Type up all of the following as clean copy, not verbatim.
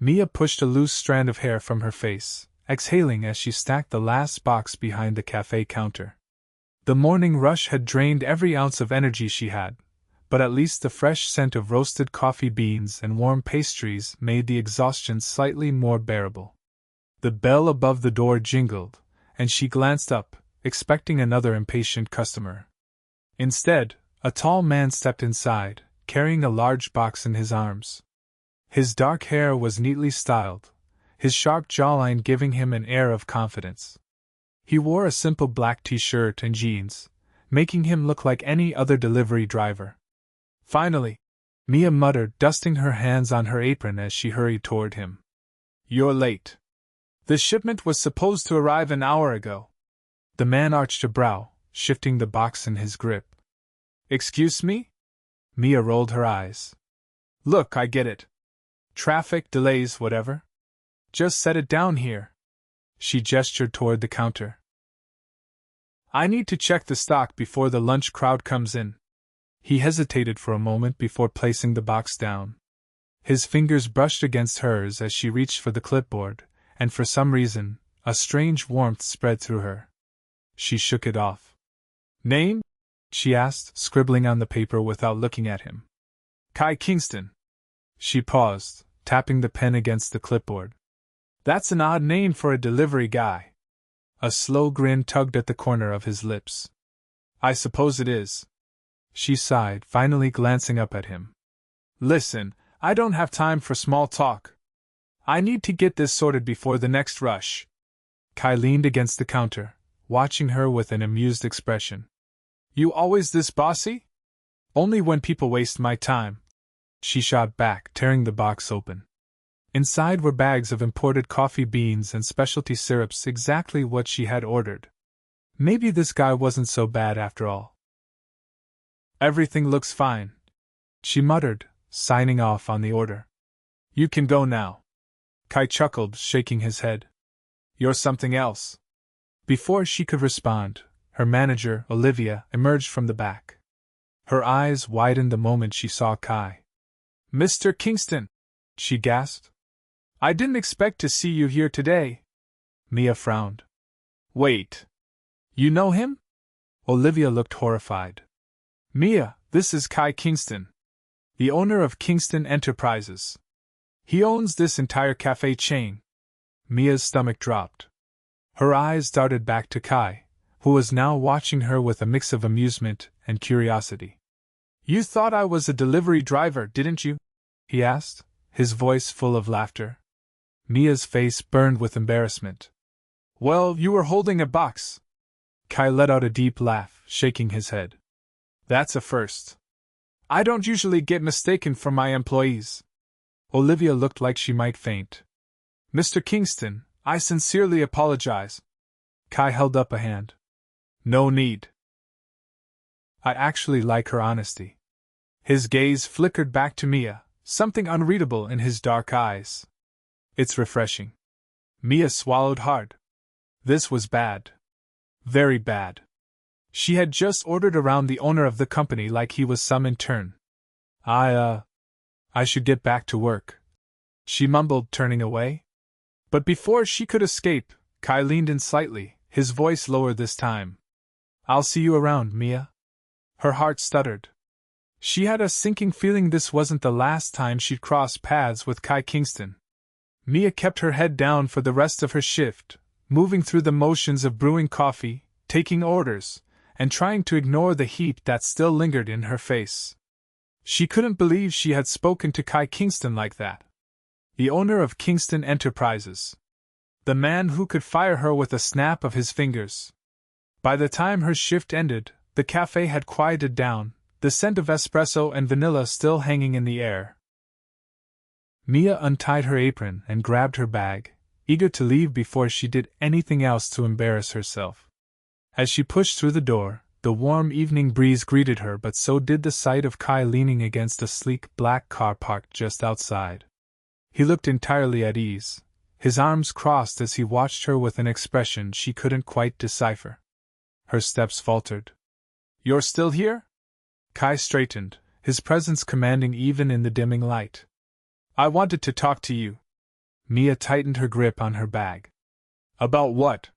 Mia pushed a loose strand of hair from her face, exhaling as she stacked the last box behind the cafe counter. The morning rush had drained every ounce of energy she had, but at least the fresh scent of roasted coffee beans and warm pastries made the exhaustion slightly more bearable. The bell above the door jingled, and she glanced up, expecting another impatient customer. Instead, a tall man stepped inside, carrying a large box in his arms. His dark hair was neatly styled, his sharp jawline giving him an air of confidence. He wore a simple black t-shirt and jeans, making him look like any other delivery driver. Finally, Mia muttered, dusting her hands on her apron as she hurried toward him. "You're late. The shipment was supposed to arrive an hour ago." The man arched a brow, shifting the box in his grip. "Excuse me?" Mia rolled her eyes. "Look, I get it. Traffic, delays, whatever. Just set it down here." She gestured toward the counter. "I need to check the stock before the lunch crowd comes in." He hesitated for a moment before placing the box down. His fingers brushed against hers as she reached for the clipboard, and for some reason, a strange warmth spread through her. She shook it off. "Name?" she asked, scribbling on the paper without looking at him. "Kai Kingston." She paused, tapping the pen against the clipboard. "That's an odd name for a delivery guy." A slow grin tugged at the corner of his lips. "I suppose it is." She sighed, finally glancing up at him. "Listen, I don't have time for small talk. I need to get this sorted before the next rush." Kai leaned against the counter, watching her with an amused expression. "You always this bossy?" "Only when people waste my time," she shot back, tearing the box open. Inside were bags of imported coffee beans and specialty syrups, exactly what she had ordered. Maybe this guy wasn't so bad after all. "Everything looks fine," she muttered, signing off on the order. "You can go now." Kai chuckled, shaking his head. "You're something else." Before she could respond, her manager, Olivia, emerged from the back. Her eyes widened the moment she saw Kai. "Mr. Kingston!" she gasped. "I didn't expect to see you here today." Mia frowned. "Wait. You know him?" Olivia looked horrified. "Mia, this is Kai Kingston, the owner of Kingston Enterprises. He owns this entire cafe chain." Mia's stomach dropped. Her eyes darted back to Kai, who was now watching her with a mix of amusement and curiosity. "You thought I was a delivery driver, didn't you?" he asked, his voice full of laughter. Mia's face burned with embarrassment. "Well, you were holding a box." Kai let out a deep laugh, shaking his head. "That's a first. I don't usually get mistaken for my employees." Olivia looked like she might faint. "Mr. Kingston, I sincerely apologize." Kai held up a hand. "No need. I actually like her honesty." His gaze flickered back to Mia, something unreadable in his dark eyes. "It's refreshing." Mia swallowed hard. This was bad. Very bad. She had just ordered around the owner of the company like he was some intern. I should get back to work," she mumbled, turning away. But before she could escape, Kai leaned in slightly, his voice lower this time. "I'll see you around, Mia." Her heart stuttered. She had a sinking feeling this wasn't the last time she'd cross paths with Kai Kingston. Mia kept her head down for the rest of her shift, moving through the motions of brewing coffee, taking orders, and trying to ignore the heat that still lingered in her face. She couldn't believe she had spoken to Kai Kingston like that. The owner of Kingston Enterprises. The man who could fire her with a snap of his fingers. By the time her shift ended, the cafe had quieted down, the scent of espresso and vanilla still hanging in the air. Mia untied her apron and grabbed her bag, eager to leave before she did anything else to embarrass herself. As she pushed through the door, the warm evening breeze greeted her, but so did the sight of Kai leaning against a sleek black car parked just outside. He looked entirely at ease, his arms crossed as he watched her with an expression she couldn't quite decipher. Her steps faltered. "You're still here?" Kai straightened, his presence commanding even in the dimming light. "I wanted to talk to you." Mia tightened her grip on her bag. About what?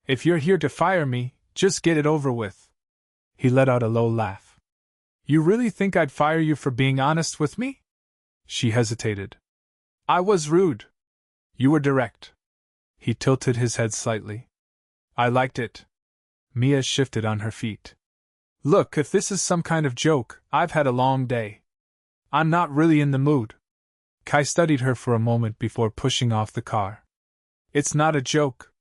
If you're here to fire me, just get it over with. He let out a low laugh. You really think I'd fire you for being honest with me? She hesitated. I was rude. You were direct. He tilted his head slightly. I liked it. Mia shifted on her feet. Look, if this is some kind of joke, I've had a long day. I'm not really in the mood. Kai studied her for a moment before pushing off the car. It's not a joke.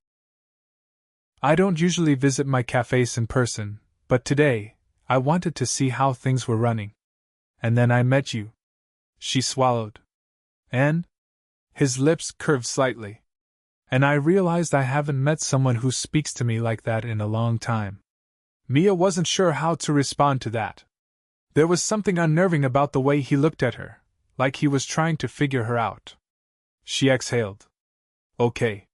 I don't usually visit my cafes in person, but today, I wanted to see how things were running. And then I met you. She swallowed. And? His lips curved slightly. And I realized I haven't met someone who speaks to me like that in a long time. Mia wasn't sure how to respond to that. There was something unnerving about the way he looked at her, like he was trying to figure her out. She exhaled. Okay.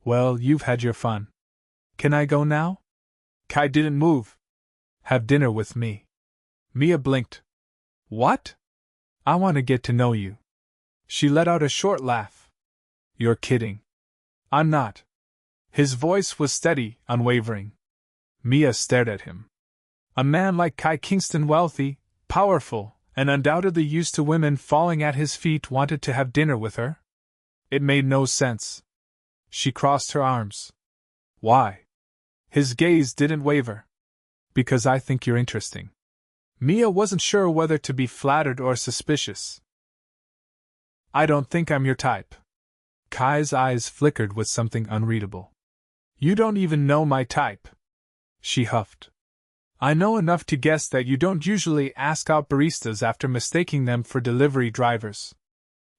Well, you've had your fun. Can I go now? Kai didn't move. Have dinner with me. Mia blinked. What? I want to get to know you. She let out a short laugh. You're kidding. I'm not. His voice was steady, unwavering. Mia stared at him. A man like Kai Kingston, wealthy, powerful, and undoubtedly used to women falling at his feet, wanted to have dinner with her? It made no sense. She crossed her arms. Why? His gaze didn't waver. Because I think you're interesting. Mia wasn't sure whether to be flattered or suspicious. I don't think I'm your type. Kai's eyes flickered with something unreadable. You don't even know my type. She huffed. I know enough to guess that you don't usually ask out baristas after mistaking them for delivery drivers.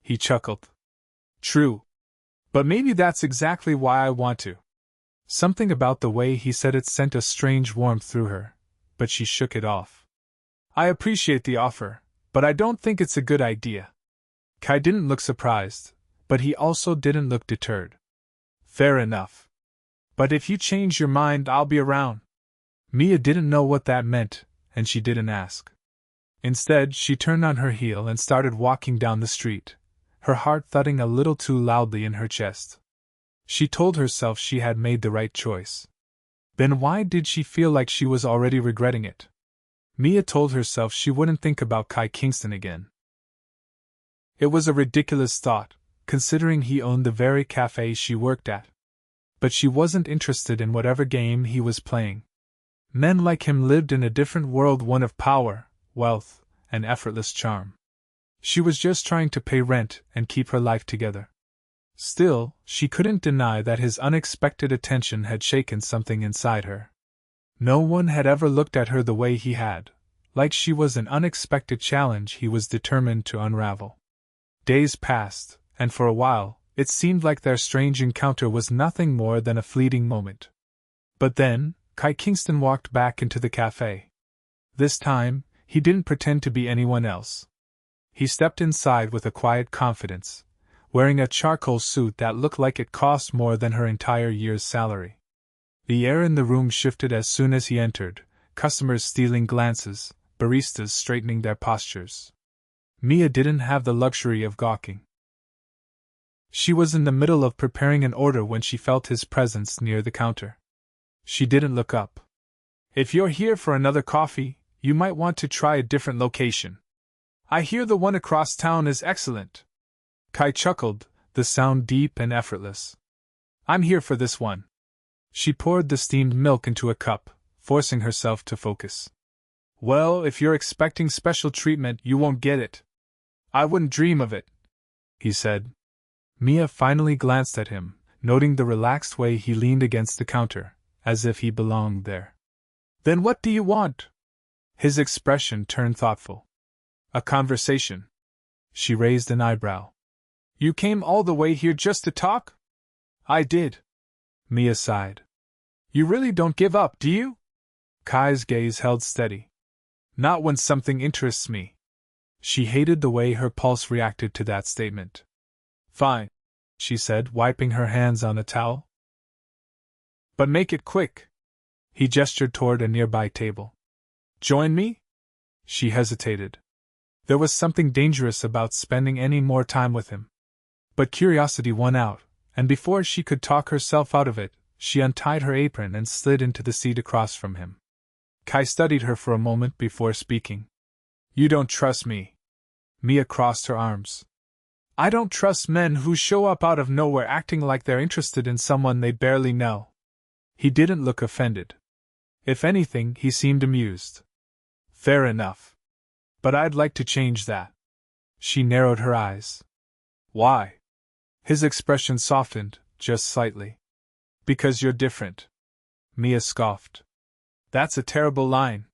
He chuckled. True. But maybe that's exactly why I want to. Something about the way he said it sent a strange warmth through her, but she shook it off. I appreciate the offer, but I don't think it's a good idea. Kai didn't look surprised, but he also didn't look deterred. Fair enough. But if you change your mind, I'll be around. Mia didn't know what that meant, and she didn't ask. Instead, she turned on her heel and started walking down the street, her heart thudding a little too loudly in her chest. She told herself she had made the right choice. Then why did she feel like she was already regretting it? Mia told herself she wouldn't think about Kai Kingston again. It was a ridiculous thought, considering he owned the very cafe she worked at. But she wasn't interested in whatever game he was playing. Men like him lived in a different world, one of power, wealth, and effortless charm. She was just trying to pay rent and keep her life together. Still, she couldn't deny that his unexpected attention had shaken something inside her. No one had ever looked at her the way he had, like she was an unexpected challenge he was determined to unravel. Days passed, and for a while, it seemed like their strange encounter was nothing more than a fleeting moment. But then, Kai Kingston walked back into the cafe. This time, he didn't pretend to be anyone else. He stepped inside with a quiet confidence, wearing a charcoal suit that looked like it cost more than her entire year's salary. The air in the room shifted as soon as he entered, customers stealing glances, baristas straightening their postures. Mia didn't have the luxury of gawking. She was in the middle of preparing an order when she felt his presence near the counter. She didn't look up. If you're here for another coffee, you might want to try a different location. I hear the one across town is excellent. Kai chuckled, the sound deep and effortless. I'm here for this one. She poured the steamed milk into a cup, forcing herself to focus. Well, if you're expecting special treatment, you won't get it. I wouldn't dream of it, he said. Mia finally glanced at him, noting the relaxed way he leaned against the counter, as if he belonged there. Then what do you want? His expression turned thoughtful. A conversation. She raised an eyebrow. You came all the way here just to talk? I did. Mia sighed. You really don't give up, do you? Kai's gaze held steady. Not when something interests me. She hated the way her pulse reacted to that statement. Fine, she said, wiping her hands on a towel. But make it quick. He gestured toward a nearby table. Join me? She hesitated. There was something dangerous about spending any more time with him. But curiosity won out, and before she could talk herself out of it, she untied her apron and slid into the seat across from him. Kai studied her for a moment before speaking. You don't trust me. Mia crossed her arms. I don't trust men who show up out of nowhere acting like they're interested in someone they barely know. He didn't look offended. If anything, he seemed amused. Fair enough. But I'd like to change that. She narrowed her eyes. Why? His expression softened, just slightly. Because you're different. Mia scoffed. That's a terrible line.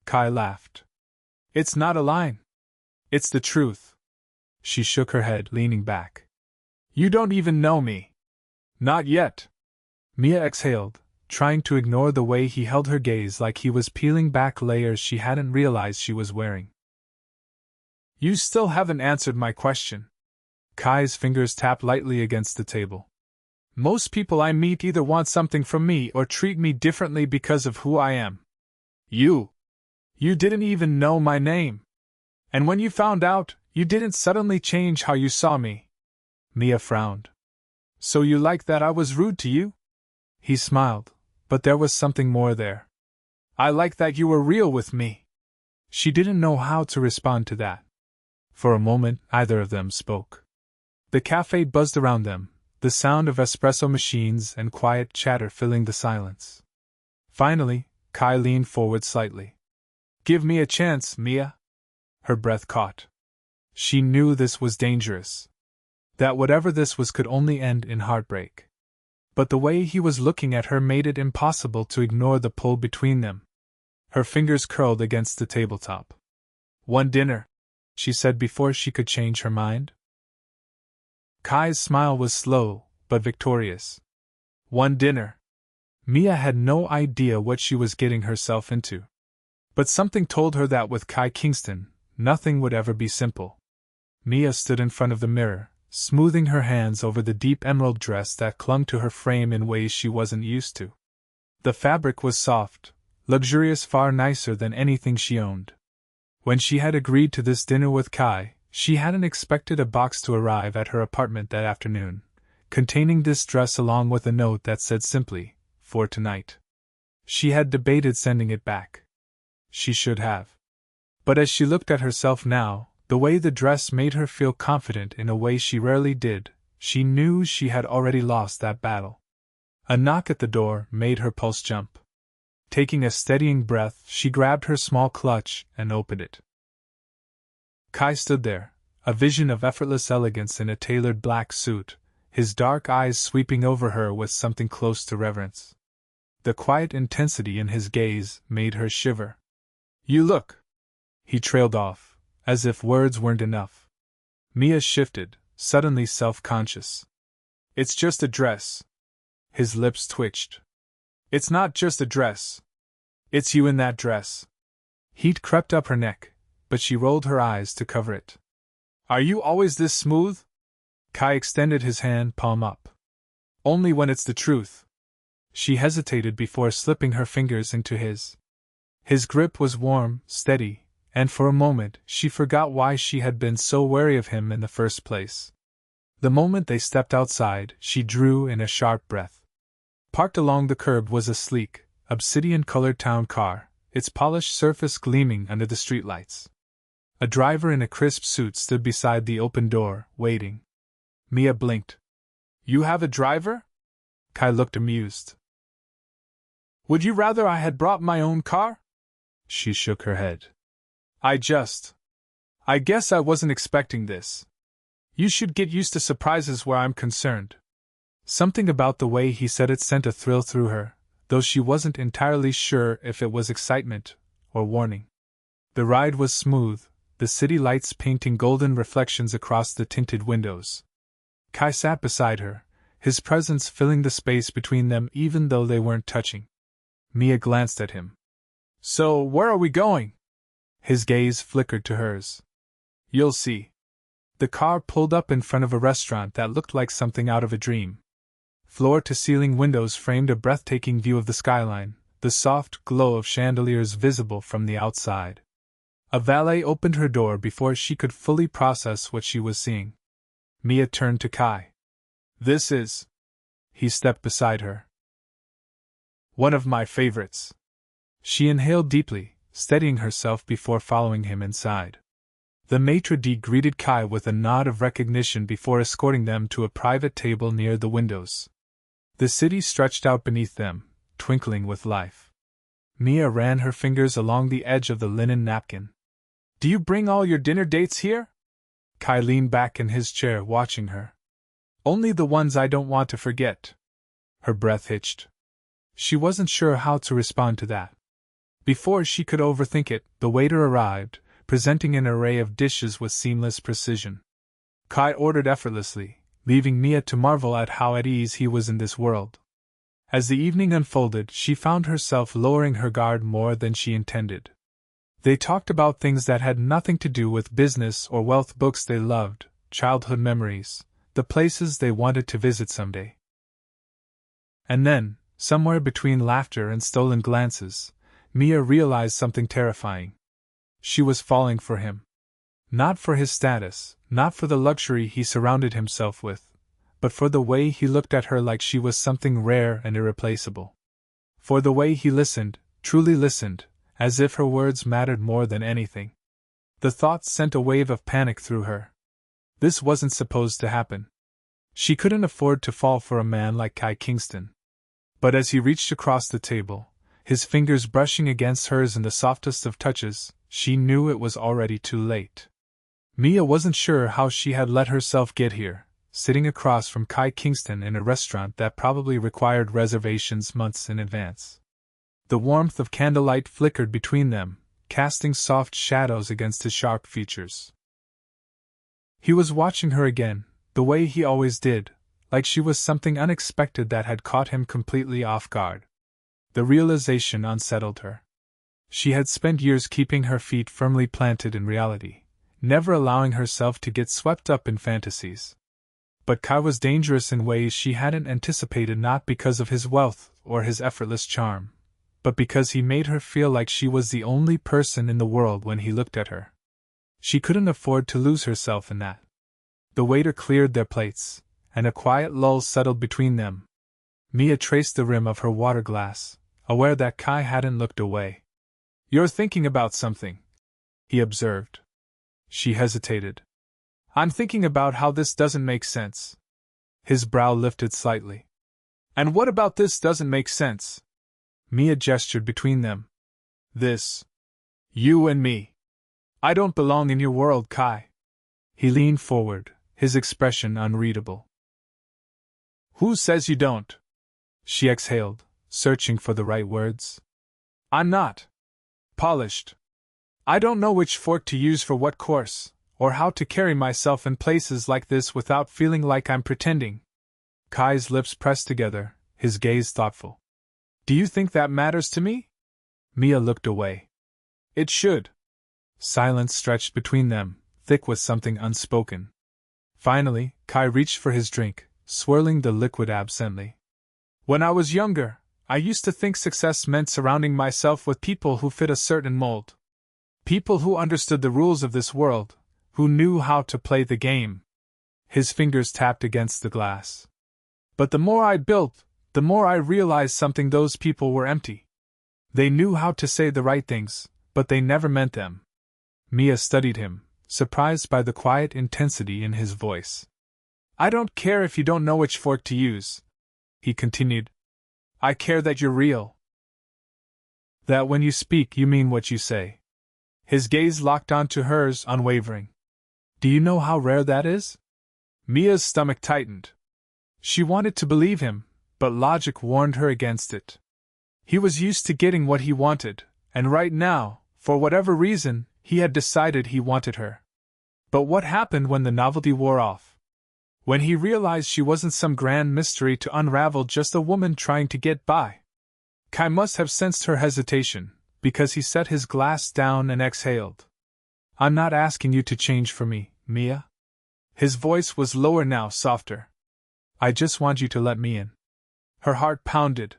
Kai laughed. It's not a line. It's the truth. She shook her head, leaning back. You don't even know me. Not yet. Mia exhaled, trying to ignore the way he held her gaze like he was peeling back layers she hadn't realized she was wearing. You still haven't answered my question. Kai's fingers tapped lightly against the table. Most people I meet either want something from me or treat me differently because of who I am. You didn't even know my name. And when you found out, you didn't suddenly change how you saw me. Mia frowned. So you like that I was rude to you? He smiled, but there was something more there. I like that you were real with me. She didn't know how to respond to that. For a moment, neither of them spoke. The cafe buzzed around them, the sound of espresso machines and quiet chatter filling the silence. Finally, Kai leaned forward slightly. Give me a chance, Mia. Her breath caught. She knew this was dangerous. That whatever this was could only end in heartbreak. But the way he was looking at her made it impossible to ignore the pull between them. Her fingers curled against the tabletop. One dinner, she said before she could change her mind. Kai's smile was slow, but victorious. One dinner. Mia had no idea what she was getting herself into. But something told her that with Kai Kingston, nothing would ever be simple. Mia stood in front of the mirror, smoothing her hands over the deep emerald dress that clung to her frame in ways she wasn't used to. The fabric was soft, luxurious, far nicer than anything she owned. When she had agreed to this dinner with Kai, she hadn't expected a box to arrive at her apartment that afternoon, containing this dress along with a note that said simply, "For tonight." She had debated sending it back. She should have. But as she looked at herself now, the way the dress made her feel confident in a way she rarely did, she knew she had already lost that battle. A knock at the door made her pulse jump. Taking a steadying breath, she grabbed her small clutch and opened it. Kai stood there, a vision of effortless elegance in a tailored black suit, his dark eyes sweeping over her with something close to reverence. The quiet intensity in his gaze made her shiver. You look. He trailed off, as if words weren't enough. Mia shifted, suddenly self-conscious. It's just a dress. His lips twitched. It's not just a dress. It's you in that dress. Heat crept up her neck, but she rolled her eyes to cover it. Are you always this smooth? Kai extended his hand, palm up. Only when it's the truth. She hesitated before slipping her fingers into his. His grip was warm, steady, and for a moment she forgot why she had been so wary of him in the first place. The moment they stepped outside, she drew in a sharp breath. Parked along the curb was a sleek, obsidian-colored town car, its polished surface gleaming under the streetlights. A driver in a crisp suit stood beside the open door, waiting. Mia blinked. You have a driver? Kai looked amused. Would you rather I had brought my own car? She shook her head. I guess I wasn't expecting this. You should get used to surprises where I'm concerned. Something about the way he said it sent a thrill through her, though she wasn't entirely sure if it was excitement or warning. The ride was smooth, the city lights painting golden reflections across the tinted windows. Kai sat beside her, his presence filling the space between them even though they weren't touching. Mia glanced at him. So, where are we going? His gaze flickered to hers. You'll see. The car pulled up in front of a restaurant that looked like something out of a dream. Floor-to-ceiling windows framed a breathtaking view of the skyline, the soft glow of chandeliers visible from the outside. A valet opened her door before she could fully process what she was seeing. Mia turned to Kai. This is. He stepped beside her. One of my favorites. She inhaled deeply, steadying herself before following him inside. The maitre d' greeted Kai with a nod of recognition before escorting them to a private table near the windows. The city stretched out beneath them, twinkling with life. Mia ran her fingers along the edge of the linen napkin. Do you bring all your dinner dates here? Kai leaned back in his chair, watching her. Only the ones I don't want to forget. Her breath hitched. She wasn't sure how to respond to that. Before she could overthink it, the waiter arrived, presenting an array of dishes with seamless precision. Kai ordered effortlessly, leaving Mia to marvel at how at ease he was in this world. As the evening unfolded, she found herself lowering her guard more than she intended. They talked about things that had nothing to do with business or wealth, books they loved, childhood memories, the places they wanted to visit someday. And then, somewhere between laughter and stolen glances, Mia realized something terrifying. She was falling for him. Not for his status, not for the luxury he surrounded himself with, but for the way he looked at her like she was something rare and irreplaceable. For the way he listened, truly listened, as if her words mattered more than anything. The thought sent a wave of panic through her. This wasn't supposed to happen. She couldn't afford to fall for a man like Kai Kingston. But as he reached across the table, his fingers brushing against hers in the softest of touches, she knew it was already too late. Mia wasn't sure how she had let herself get here, sitting across from Kai Kingston in a restaurant that probably required reservations months in advance. The warmth of candlelight flickered between them, casting soft shadows against his sharp features. He was watching her again, the way he always did, like she was something unexpected that had caught him completely off guard. The realization unsettled her. She had spent years keeping her feet firmly planted in reality, never allowing herself to get swept up in fantasies. But Kai was dangerous in ways she hadn't anticipated, not because of his wealth or his effortless charm, but because he made her feel like she was the only person in the world when he looked at her. She couldn't afford to lose herself in that. The waiter cleared their plates, and a quiet lull settled between them. Mia traced the rim of her water glass, aware that Kai hadn't looked away. You're thinking about something, he observed. She hesitated. I'm thinking about how this doesn't make sense. His brow lifted slightly. And what about this doesn't make sense? Mia gestured between them. This. You and me. I don't belong in your world, Kai. He leaned forward, his expression unreadable. Who says you don't? She exhaled, searching for the right words. I'm not polished. I don't know which fork to use for what course, or how to carry myself in places like this without feeling like I'm pretending. Kai's lips pressed together, his gaze thoughtful. Do you think that matters to me? Mia looked away. It should. Silence stretched between them, thick with something unspoken. Finally, Kai reached for his drink, swirling the liquid absently. When I was younger, I used to think success meant surrounding myself with people who fit a certain mold. People who understood the rules of this world, who knew how to play the game. His fingers tapped against the glass. But the more I built, the more I realized something: those people were empty. They knew how to say the right things, but they never meant them. Mia studied him, surprised by the quiet intensity in his voice. I don't care if you don't know which fork to use, he continued. I care that you're real. That when you speak you mean what you say. His gaze locked onto hers, unwavering. Do you know how rare that is? Mia's stomach tightened. She wanted to believe him, but logic warned her against it. He was used to getting what he wanted, and right now, for whatever reason, he had decided he wanted her. But what happened when the novelty wore off? When he realized she wasn't some grand mystery to unravel, just a woman trying to get by? Kai must have sensed her hesitation, because he set his glass down and exhaled. I'm not asking you to change for me, Mia. His voice was lower now, softer. I just want you to let me in. Her heart pounded.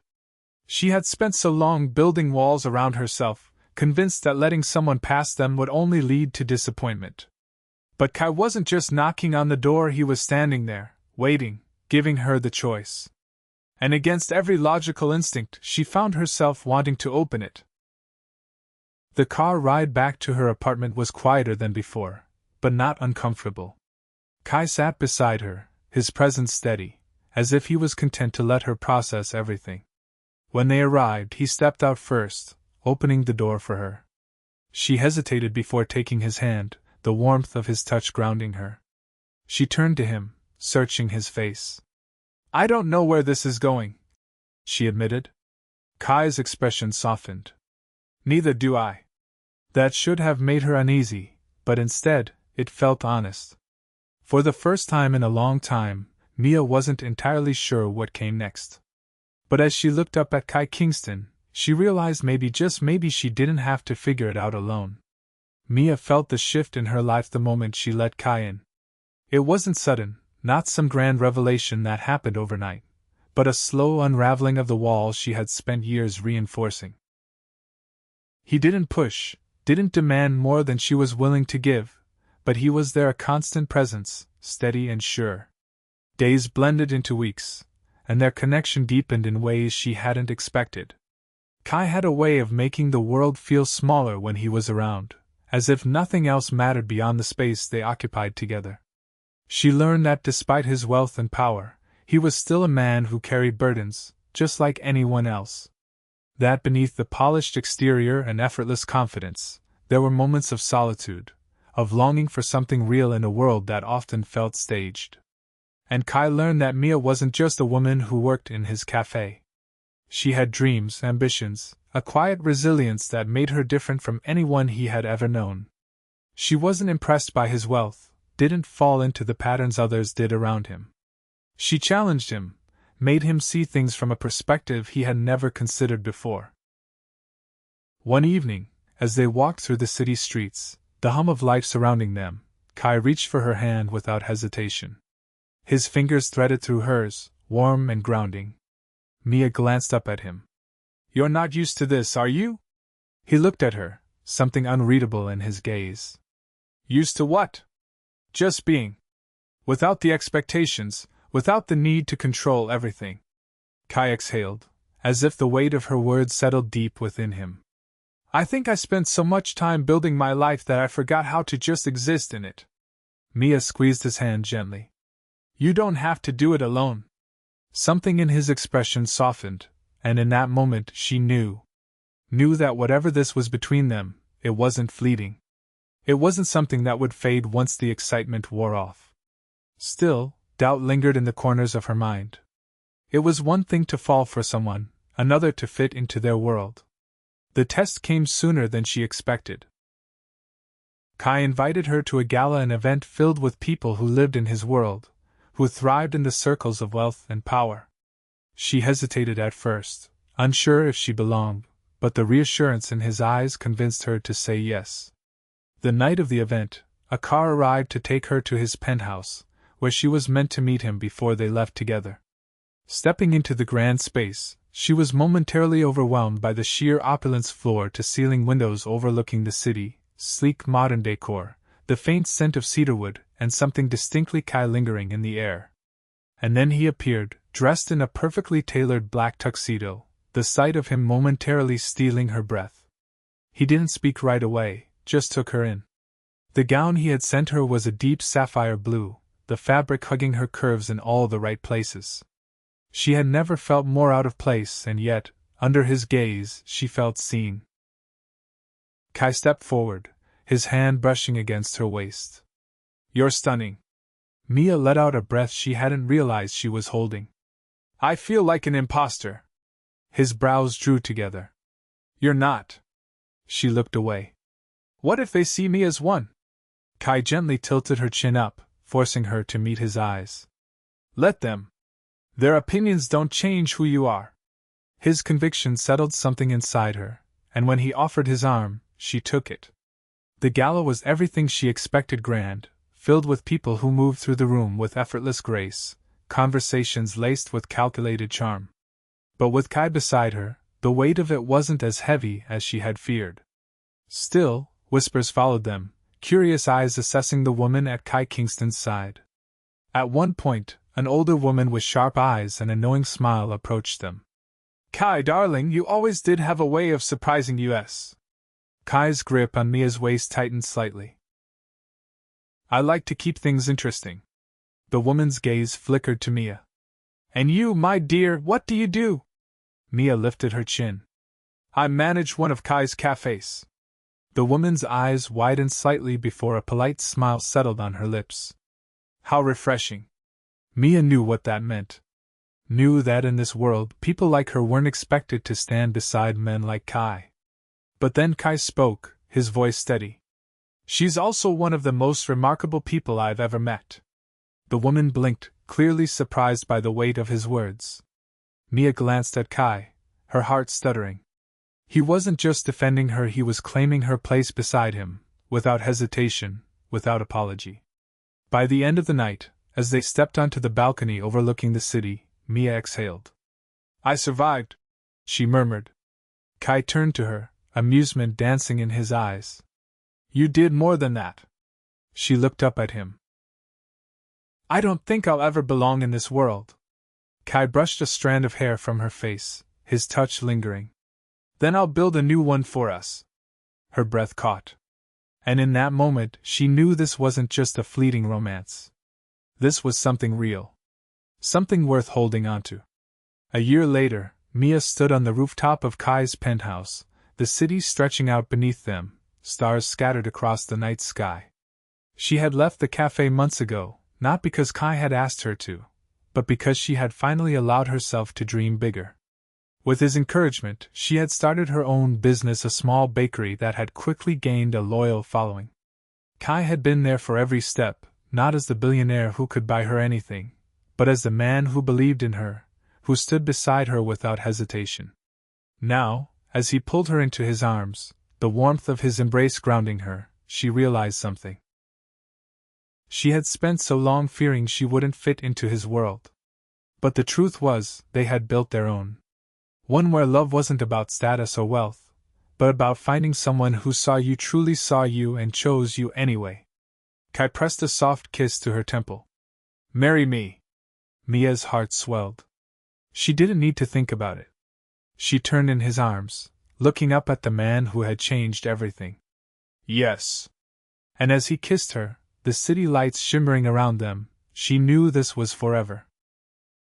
She had spent so long building walls around herself, convinced that letting someone past them would only lead to disappointment. But Kai wasn't just knocking on the door, he was standing there, waiting, giving her the choice. And against every logical instinct, she found herself wanting to open it. The car ride back to her apartment was quieter than before, but not uncomfortable. Kai sat beside her, his presence steady, as if he was content to let her process everything. When they arrived, he stepped out first, opening the door for her. She hesitated before taking his hand, the warmth of his touch grounding her. She turned to him, searching his face. "I don't know where this is going," she admitted. Kai's expression softened. "Neither do I." That should have made her uneasy, but instead, it felt honest. For the first time in a long time, Mia wasn't entirely sure what came next. But as she looked up at Kai Kingston, she realized maybe, just maybe, she didn't have to figure it out alone. Mia felt the shift in her life the moment she let Kai in. It wasn't sudden, not some grand revelation that happened overnight, but a slow unraveling of the walls she had spent years reinforcing. He didn't push, didn't demand more than she was willing to give, but he was there, a constant presence, steady and sure. Days blended into weeks, and their connection deepened in ways she hadn't expected. Kai had a way of making the world feel smaller when he was around, as if nothing else mattered beyond the space they occupied together. She learned that despite his wealth and power, he was still a man who carried burdens, just like anyone else. That beneath the polished exterior and effortless confidence, there were moments of solitude, of longing for something real in a world that often felt staged. And Kai learned that Mia wasn't just a woman who worked in his café. She had dreams, ambitions, a quiet resilience that made her different from anyone he had ever known. She wasn't impressed by his wealth, didn't fall into the patterns others did around him. She challenged him, made him see things from a perspective he had never considered before. One evening, as they walked through the city streets, the hum of life surrounding them, Kai reached for her hand without hesitation. His fingers threaded through hers, warm and grounding. Mia glanced up at him. "You're not used to this, are you?" He looked at her, something unreadable in his gaze. "Used to what?" "Just being. Without the expectations, without the need to control everything." Kai exhaled, as if the weight of her words settled deep within him. "I think I spent so much time building my life that I forgot how to just exist in it." Mia squeezed his hand gently. "You don't have to do it alone." Something in his expression softened, and in that moment she knew that whatever this was between them, it wasn't fleeting. It wasn't something that would fade once the excitement wore off. Still, doubt lingered in the corners of her mind. It was one thing to fall for someone, another to fit into their world. The test came sooner than she expected. Kai invited her to a gala, an event filled with people who lived in his world, who thrived in the circles of wealth and power. She hesitated at first, unsure if she belonged, but the reassurance in his eyes convinced her to say yes. The night of the event, a car arrived to take her to his penthouse, where she was meant to meet him before they left together. Stepping into the grand space, she was momentarily overwhelmed by the sheer opulence, floor-to-ceiling windows overlooking the city, sleek modern decor, the faint scent of cedarwood, and something distinctly Kai lingering in the air. And then he appeared, dressed in a perfectly tailored black tuxedo, the sight of him momentarily stealing her breath. He didn't speak right away, just took her in. The gown he had sent her was a deep sapphire blue, the fabric hugging her curves in all the right places. She had never felt more out of place, and yet, under his gaze, she felt seen. Kai stepped forward, his hand brushing against her waist. "You're stunning." Mia let out a breath she hadn't realized she was holding. "I feel like an imposter." His brows drew together. "You're not." She looked away. "What if they see me as one?" Kai gently tilted her chin up, forcing her to meet his eyes. "Let them. Their opinions don't change who you are." His conviction settled something inside her, and when he offered his arm, she took it. The gala was everything she expected: grand, filled with people who moved through the room with effortless grace, conversations laced with calculated charm. But with Kai beside her, the weight of it wasn't as heavy as she had feared. Still, whispers followed them, curious eyes assessing the woman at Kai Kingston's side. At one point, an older woman with sharp eyes and a knowing smile approached them. "Kai, darling, you always did have a way of surprising us." Kai's grip on Mia's waist tightened slightly. "I like to keep things interesting." The woman's gaze flickered to Mia. "And you, my dear, what do you do?" Mia lifted her chin. "I manage one of Kai's cafes." The woman's eyes widened slightly before a polite smile settled on her lips. How refreshing. Mia knew what that meant. Knew that in this world, people like her weren't expected to stand beside men like Kai. But then Kai spoke, his voice steady. "She's also one of the most remarkable people I've ever met." The woman blinked, clearly surprised by the weight of his words. Mia glanced at Kai, her heart stuttering. He wasn't just defending her, he was claiming her place beside him, without hesitation, without apology. By the end of the night, as they stepped onto the balcony overlooking the city, Mia exhaled. "I survived," she murmured. Kai turned to her, amusement dancing in his eyes. "You did more than that." She looked up at him. "I don't think I'll ever belong in this world." Kai brushed a strand of hair from her face, his touch lingering. "Then I'll build a new one for us." Her breath caught. And in that moment, she knew this wasn't just a fleeting romance. This was something real. Something worth holding onto. A year later, Mia stood on the rooftop of Kai's penthouse, the city stretching out beneath them, stars scattered across the night sky. She had left the cafe months ago, not because Kai had asked her to, but because she had finally allowed herself to dream bigger. With his encouragement, she had started her own business, a small bakery that had quickly gained a loyal following. Kai had been there for every step, not as the billionaire who could buy her anything, but as the man who believed in her, who stood beside her without hesitation. Now, as he pulled her into his arms, the warmth of his embrace grounding her, she realized something. She had spent so long fearing she wouldn't fit into his world. But the truth was, they had built their own. One where love wasn't about status or wealth, but about finding someone who saw you, truly saw you, and chose you anyway. Kai pressed a soft kiss to her temple. "Marry me." Mia's heart swelled. She didn't need to think about it. She turned in his arms, looking up at the man who had changed everything. "Yes." And as he kissed her, the city lights shimmering around them, she knew this was forever.